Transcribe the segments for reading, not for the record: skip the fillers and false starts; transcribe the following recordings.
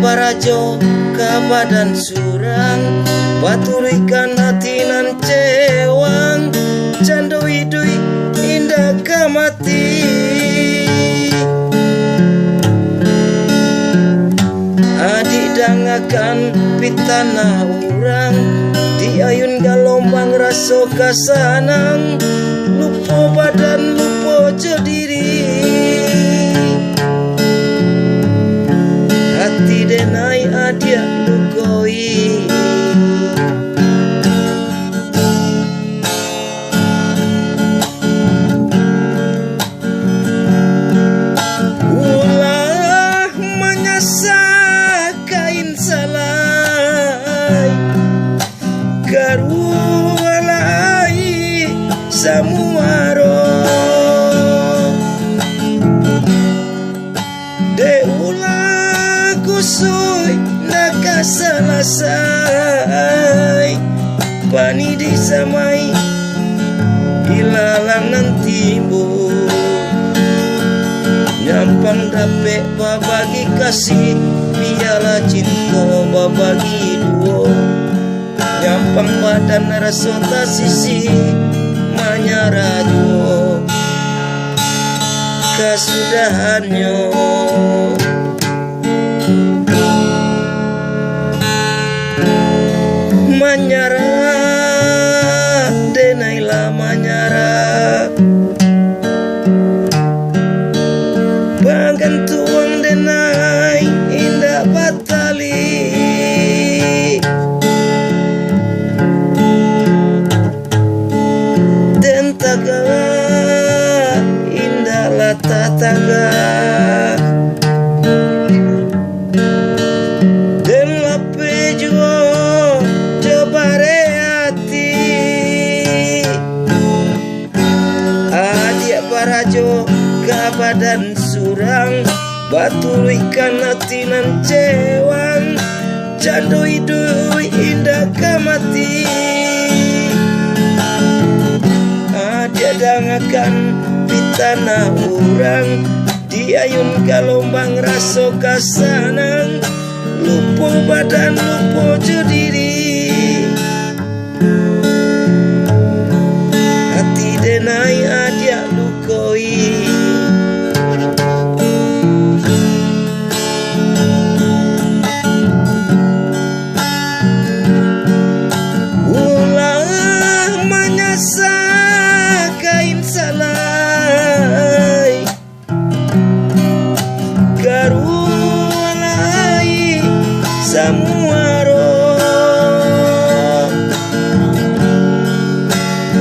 parajo kabadan surang, baturikan hati nan cewang, candoi dui indah kamati. Adik dangakan pitana urang, diayun galombang raso kasanang, lupo badan lupo jodiri. Hati denai adia lukoi, ulah menyasa kain salai, karualai samuaro. De ulah kusui nakasalasai, pani disamai ilalang nantimu. Nyampang dapet babagi kasih, piala cinta babagi duo. Nyampang badan rasota sisi, manyarajo kasudahannya. Manyara denailah manyara, bagantuang denai indah batali. Dentaga indahlah tataga, den lape juo jobare hati. Adia parajo kabadan surang, baturikan hati nan cewang, candoi dui indah kamati. Adia dangakan pitana urang, diayun galombang raso kasanang, lupo badan lupo jodiri. Hati denai adia lukoi, ulah menyasa kain salai, karualai samuaro.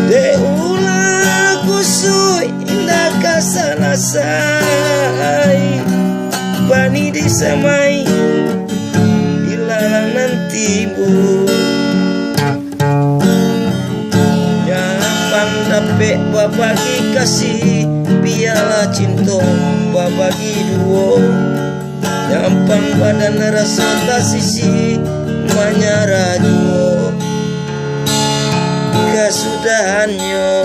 De ulah kusui indah kasalasai, bani disamai ilalang nantimu. Nyampang dapet babagi kasih, piala cinta babagi duo. Nyampang badan rasota sisi, manyarajo kasudahannya.